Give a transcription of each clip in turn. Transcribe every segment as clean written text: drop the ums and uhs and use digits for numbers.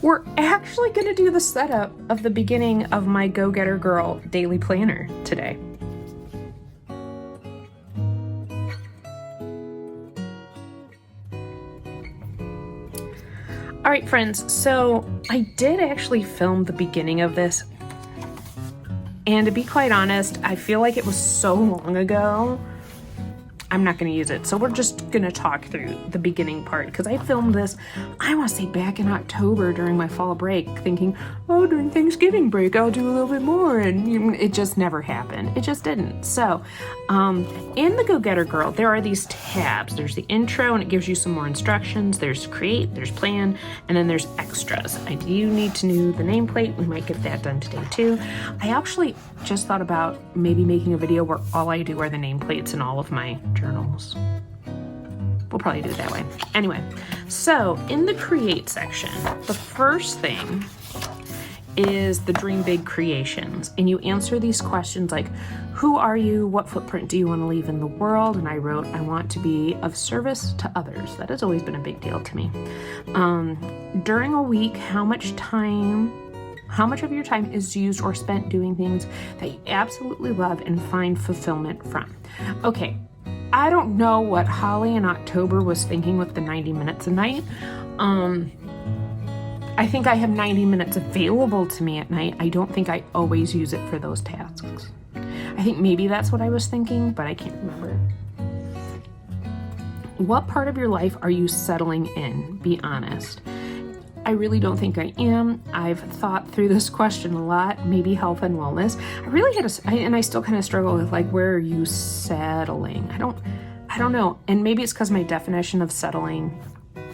we're actually going to do the setup of the beginning of my Go-Getter Girl daily planner today. All right, friends, so I did actually film the beginning of this. And to be quite honest, I feel like it was so long ago, I'm not going to use it. So we're just going to talk through the beginning part because I filmed this, I want to say back in October during my fall break, thinking, oh, during Thanksgiving break, I'll do a little bit more. And it just never happened. It just didn't. So in the Go-Getter Girl, there are these tabs. There's the intro and it gives you some more instructions. There's create, there's plan, and then there's extras. I do need to know the nameplate. We might get that done today too. I actually just thought about maybe making a video where all I do are the nameplates in all of my journals. We'll probably do it that way. Anyway, so in the create section, the first thing is the Dream Big Creations. And you answer these questions like, who are you? What footprint do you want to leave in the world? And I wrote, I want to be of service to others. That has always been a big deal to me. During a week, how much of your time is used or spent doing things that you absolutely love and find fulfillment from? Okay, I don't know what Holly in October was thinking with the 90 minutes a night. I think I have 90 minutes available to me at night. I don't think I always use it for those tasks. I think maybe that's what I was thinking, but I can't remember. What part of your life are you settling in? Be honest. I really don't think I am. I've thought through this question a lot, maybe health and wellness. I really and I still kind of struggle with like, where are you settling? I don't know. And maybe it's because my definition of settling,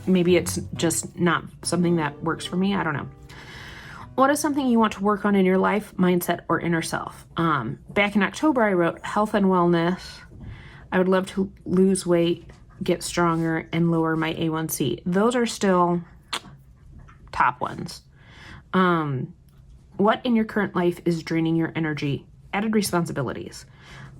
maybe it's just not something that works for me. I don't know. What is something you want to work on in your life, mindset, or inner self? Back in October, I wrote health and wellness. I would love to lose weight, get stronger, and lower my A1C. Those are still top ones. What in your current life is draining your energy? Added responsibilities.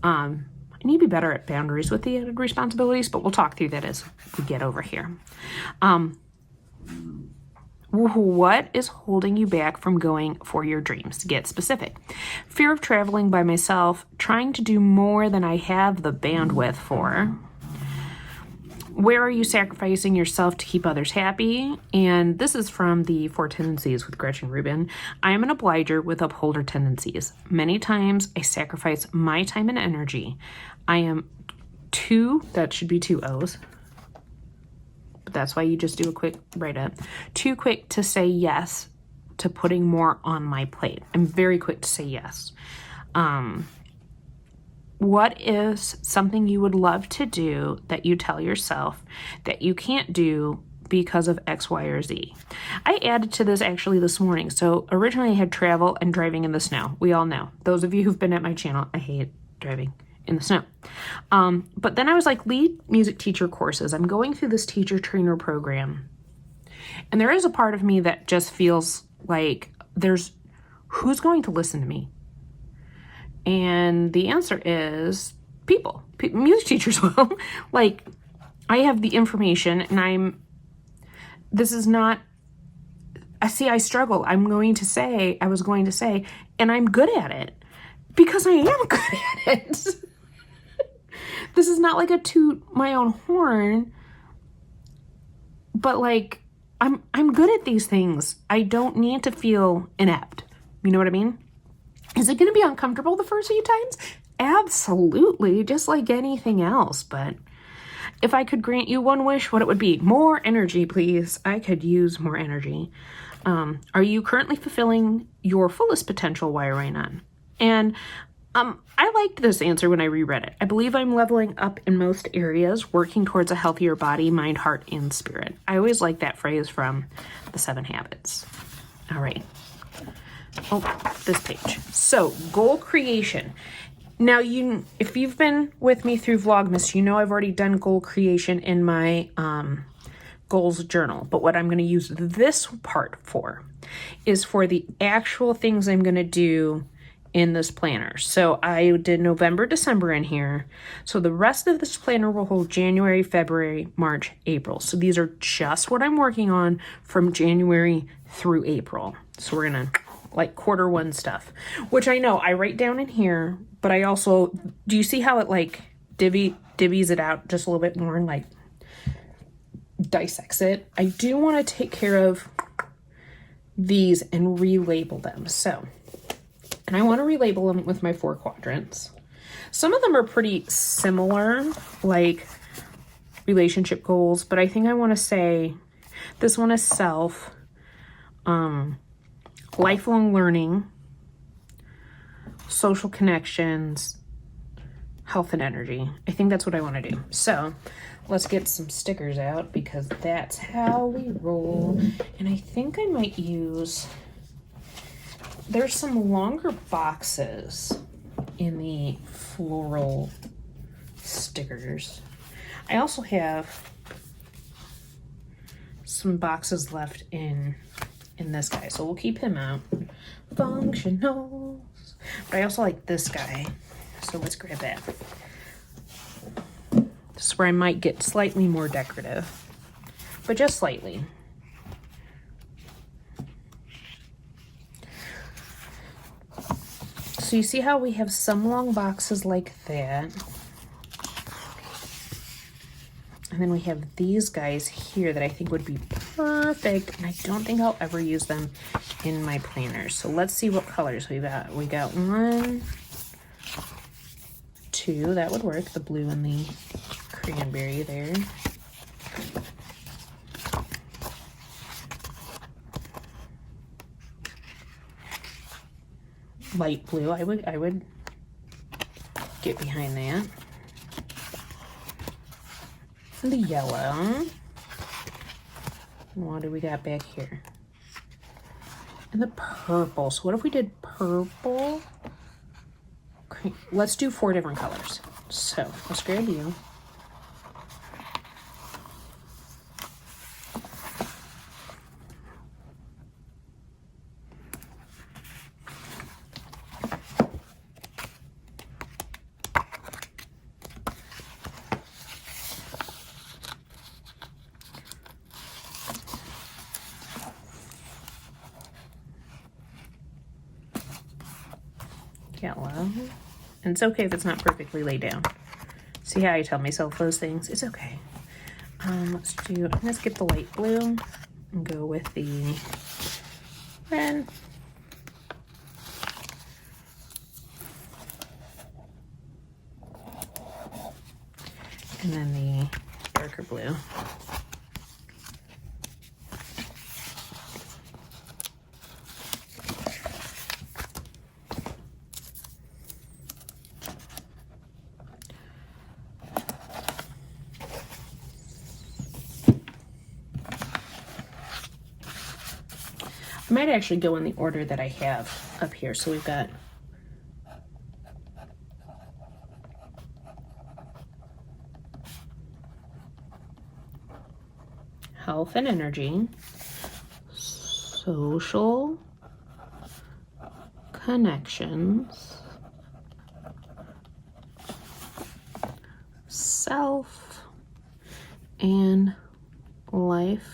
I need to be better at boundaries with the added responsibilities, but we'll talk through that as we get over here. What is holding you back from going for your dreams? Get specific. Fear of traveling by myself, trying to do more than I have the bandwidth for. Where are you sacrificing yourself to keep others happy? And this is from the 4 Tendencies with Gretchen Rubin. I am an obliger with upholder tendencies. Many times I sacrifice my time and energy. I am that should be 2 O's. But that's why you just do a quick write-up. Too quick to say yes to putting more on my plate. I'm very quick to say yes. What is something you would love to do that you tell yourself that you can't do because of X, Y, or Z? I added to this actually this morning. So originally I had travel and driving in the snow. We all know. Those of you who've been at my channel, I hate driving in the snow. But then I was like, lead music teacher courses. I'm going through this teacher trainer program. And there is a part of me that just feels like who's going to listen to me? And the answer is people. Music teachers will. Like, I have the information and I struggle. I was going to say, and I'm good at it because I am good at it. This is not like a toot my own horn, but like, I'm good at these things. I don't need to feel inept. You know what I mean? Is it going to be uncomfortable the first few times? Absolutely, just like anything else. But if I could grant you one wish, what it would be? More energy, please. I could use more energy. Are you currently fulfilling your fullest potential? Why or why not? And I liked this answer when I reread it. I believe I'm leveling up in most areas, working towards a healthier body, mind, heart, and spirit. I always like that phrase from the 7 Habits. All right. Oh, this page. So, goal creation. Now, if you've been with me through Vlogmas, you know I've already done goal creation in my goals journal. But what I'm going to use this part for is for the actual things I'm going to do in this planner. So I did November, December in here. So the rest of this planner will hold January, February, March, April. So these are just what I'm working on from January through April. So we're gonna like Q1 stuff, which I know I write down in here, but I also, do you see how it like divvies it out just a little bit more and like dissects it? I do want to take care of these and relabel them. So, and I want to relabel them with my 4 quadrants. Some of them are pretty similar, like relationship goals, but I think I want to say this one is self, lifelong learning, social connections, health and energy. I think that's what I want to do. So let's get some stickers out because that's how we roll. And I think I might use, there's some longer boxes in the floral stickers. I also have some boxes left in this guy, so we'll keep him out. Functionals. But I also like this guy, so let's grab that. This is where I might get slightly more decorative, but just slightly. So you see how we have some long boxes like that. And then we have these guys here that I think would be perfect. And I don't think I'll ever use them in my planners. So let's see what colors we got. We got 1, 2, that would work. The blue and the cranberry there. Light blue, I would get behind that. The yellow. What do we got back here? And the purple. So what if we did purple? Let's do 4 different colors. So let's grab you. Yellow. And it's okay if it's not perfectly laid down. See how I tell myself those things? It's okay. Let's get the light blue and go with the red. And then the darker blue. I might actually go in the order that I have up here. So we've got health and energy, social connections, self, and lifelong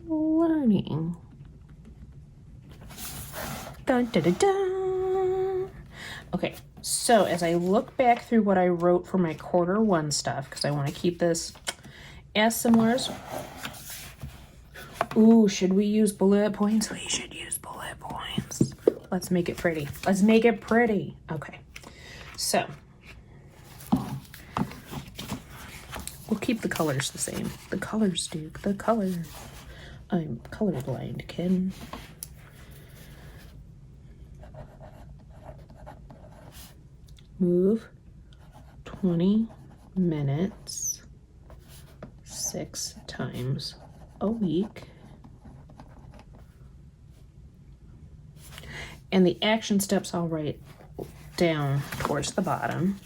learning. Dun, dun, dun, dun. Okay, so as I look back through what I wrote for my Q1 stuff, because I want to keep this as similar as... Ooh, should we use bullet points? We should use bullet points. Let's make it pretty. Let's make it pretty. Okay, so we'll keep the colors the same. The colors, Duke, the colors. I'm colorblind, kid. Move 20 minutes 6 times a week. And the action steps I'll write down towards the bottom.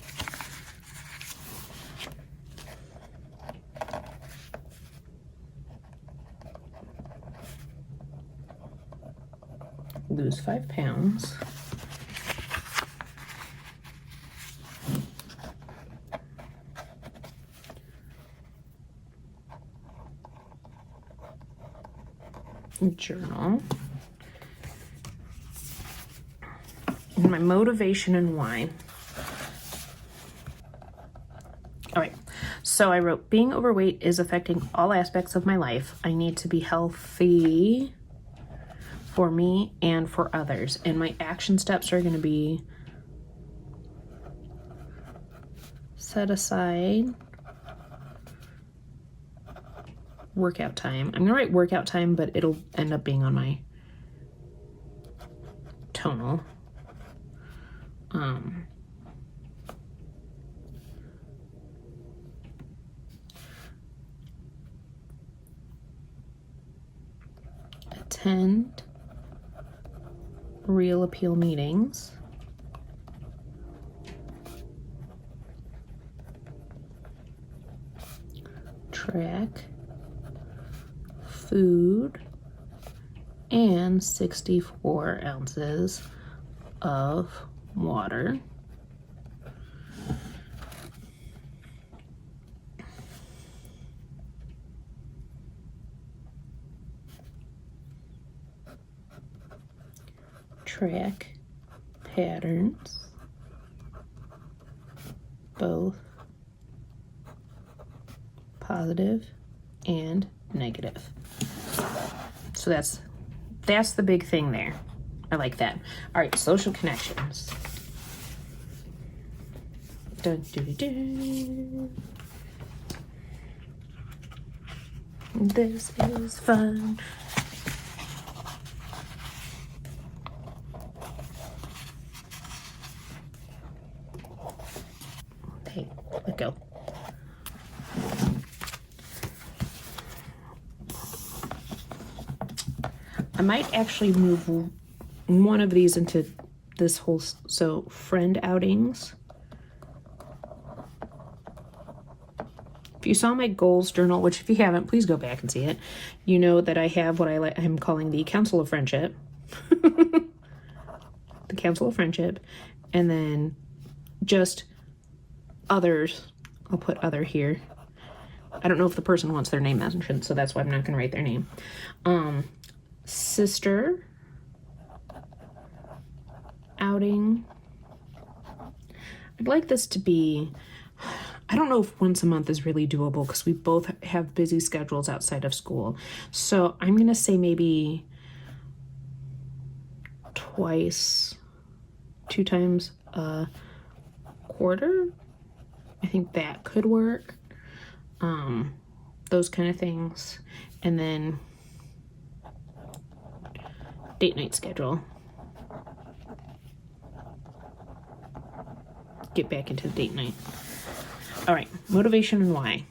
lose 5 pounds. Journal. And my motivation and why. All right, so I wrote, being overweight is affecting all aspects of my life. I need to be healthy for me and for others. And my action steps are going to be set aside workout time. I'm going to write workout time, but it'll end up being on my tonal. Attend Real Appeal meetings. Track food and 64 ounces of water. Track patterns, both positive and negative. So that's the big thing there. I like that. All right, social connections. Dun, dun, dun. This is fun. Hey, let go. I might actually move one of these into this whole, so friend outings. If you saw my goals journal, which if you haven't, please go back and see it. You know that I have what I'm calling the Council of Friendship. The Council of Friendship. And then just others. I'll put other here. I don't know if the person wants their name mentioned, so that's why I'm not going to write their name. Sister outing. I'd like this to be, I don't know if once a month is really doable because we both have busy schedules outside of school. So I'm going to say maybe twice, 2 times a quarter. I think that could work. Those kind of things. And then date night schedule. Get back into the date night. All right, motivation and why.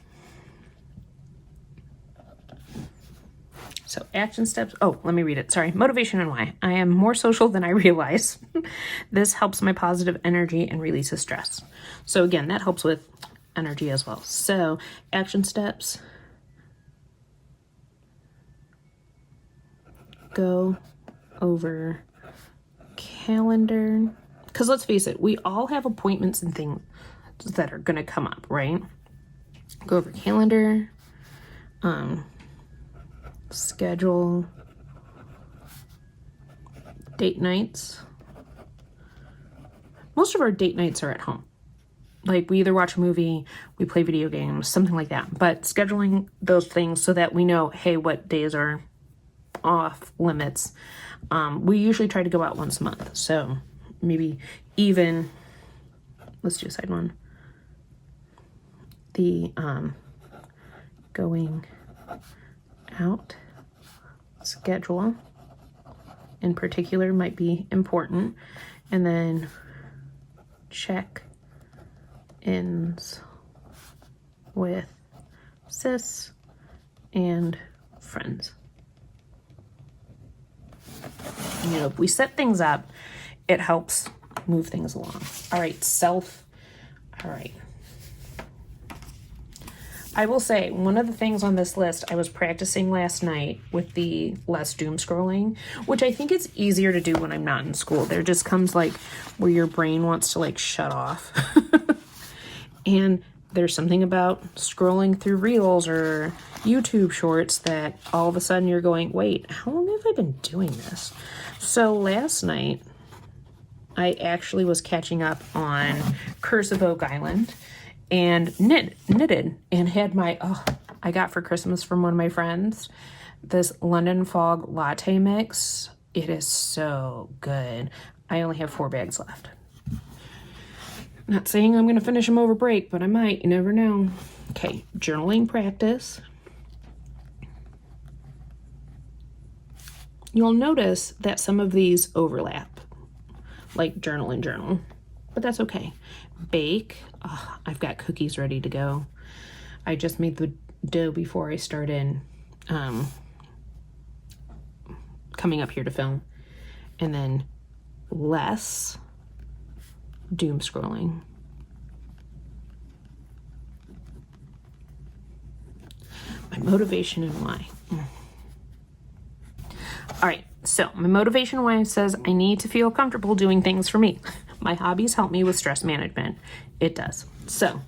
So action steps. Oh, let me read it. Sorry. Motivation and why. I am more social than I realize. This helps my positive energy and releases stress. So again, that helps with energy as well. So action steps. Go over calendar. Because let's face it, we all have appointments and things that are going to come up, right? Go over calendar. Schedule date nights. Most of our date nights are at home. Like we either watch a movie, we play video games, something like that. But scheduling those things so that we know, hey, what days are off limits. We usually try to go out once a month. So maybe even, let's do a side one. The going out schedule in particular might be important. And then check-ins with sis and friends. You know, if we set things up, it helps move things along. All right, all right. I will say, one of the things on this list, I was practicing last night with the less doom scrolling, which I think it's easier to do when I'm not in school. There just comes like where your brain wants to like shut off. And there's something about scrolling through Reels or YouTube shorts that all of a sudden you're going, wait, how long have I been doing this? So last night, I actually was catching up on Curse of Oak Island and knitted and had my, I got for Christmas from one of my friends, this London Fog latte mix. It is so good. I only have 4 bags left. Not saying I'm going to finish them over break, but I might. You never know. Okay, journaling practice. You'll notice that some of these overlap, like journal and journal, but that's okay. Bake. Oh, I've got cookies ready to go. I just made the dough before I started coming up here to film. And then less doom scrolling. My motivation and why. All right, so my motivation why says I need to feel comfortable doing things for me. My hobbies help me with stress management. It does. So,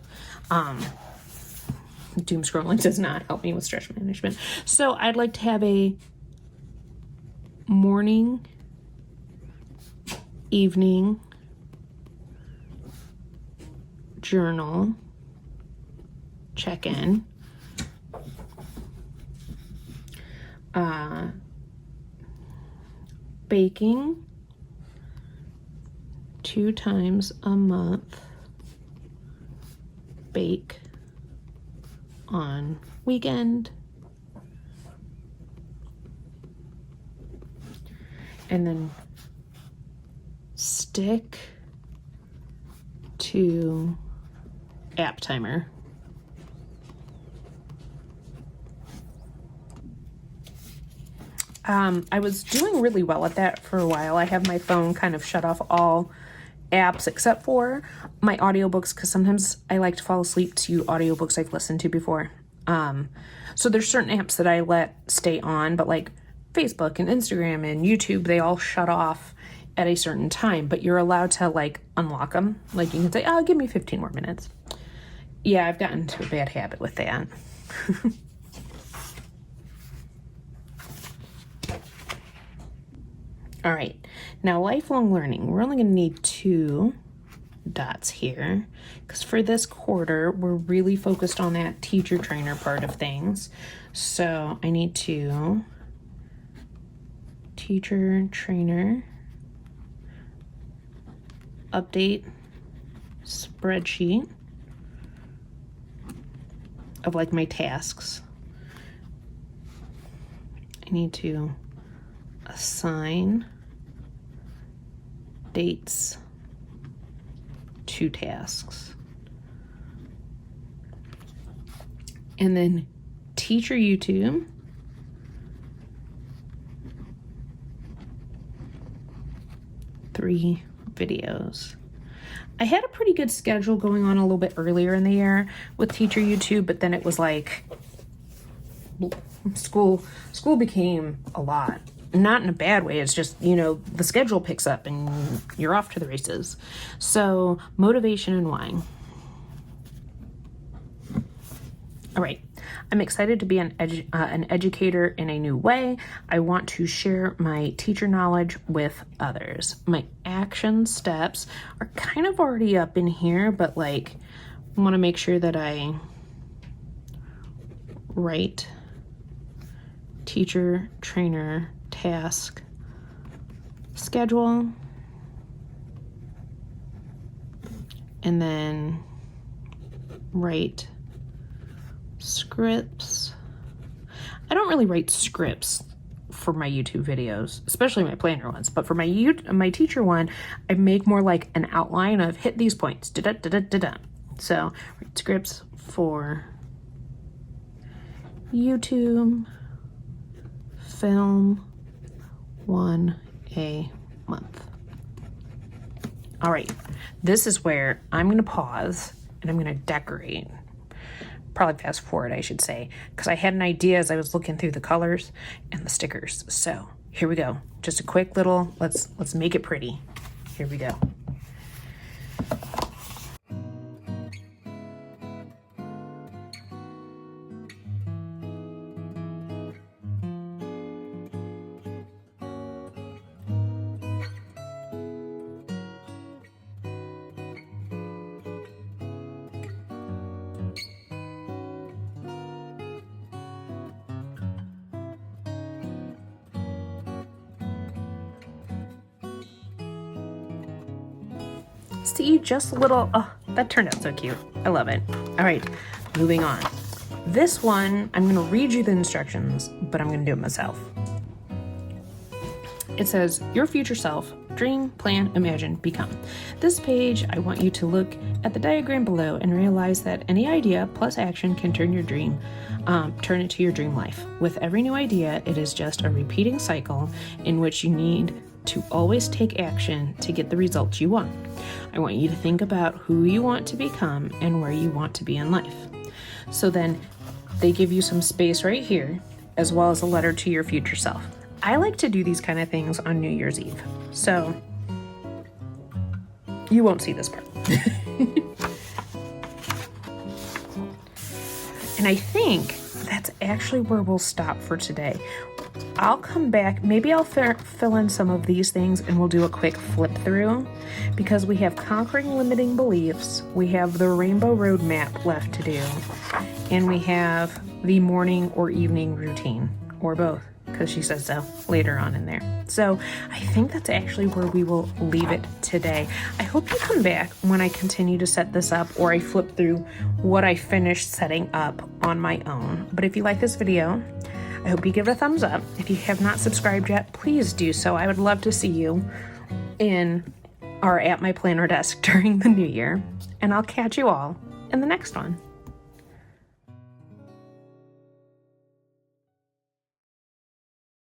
doom scrolling does not help me with stress management. So I'd like to have a morning, evening journal check-in. Baking 2 times a month. Bake on weekend. And then stick to app timer. I was doing really well at that for a while. I have my phone kind of shut off all apps except for my audiobooks, because sometimes I like to fall asleep to audiobooks I've listened to before. So there's certain apps that I let stay on, but like Facebook and Instagram and YouTube, they all shut off at a certain time, but you're allowed to like unlock them. Like you can say, oh, give me 15 more minutes. Yeah, I've gotten into a bad habit with that. All right, now lifelong learning. We're only going to need 2 dots here because for this quarter, we're really focused on that teacher trainer part of things. So I need to teacher trainer update spreadsheet of like my tasks. I need to assign dates to tasks. And then teacher YouTube. Three videos. I had a pretty good schedule going on a little bit earlier in the year with teacher YouTube, but then it was like school became a lot. Not in a bad way. It's just, you know, the schedule picks up and you're off to the races. So motivation and why. All right. I'm excited to be an educator in a new way. I want to share my teacher knowledge with others. My action steps are kind of already up in here, but like I want to make sure that I write teacher trainer task schedule, and then write scripts. I don't really write scripts for my YouTube videos, especially my planner ones, but for my teacher one, I make more like an outline of hit these points. Da-da-da-da-da-da. So write scripts for YouTube, film 1 a month. All right, this is where I'm going to pause and I'm going to decorate probably fast forward, I should say, because I had an idea as I was looking through the colors and the stickers. So here we go. Just a quick little, let's make it pretty. Here we go. See, just a little, oh, that turned out so cute. I love it. All right, moving on. This one, I'm gonna read you the instructions, but I'm gonna do it myself. It says, your future self, dream, plan, imagine, become. This page, I want you to look at the diagram below and realize that any idea plus action can turn your dream, turn it to your dream life. With every new idea, it is just a repeating cycle in which you need to always take action to get the results you want. I want you to think about who you want to become and where you want to be in life. So then they give you some space right here, as well as a letter to your future self. I like to do these kind of things on New Year's Eve, so you won't see this part. And I think that's actually where we'll stop for today. I'll come back, maybe I'll fill in some of these things and we'll do a quick flip through, because we have conquering limiting beliefs, we have the rainbow roadmap left to do, and we have the morning or evening routine, or both, because she says so later on in there. So I think that's actually where we will leave it today. I hope you come back when I continue to set this up, or I flip through what I finished setting up on my own. But if you like this video, I hope you give it a thumbs up. If you have not subscribed yet, please do so. I would love to see you in or at my planner desk during the new year. And I'll catch you all in the next one.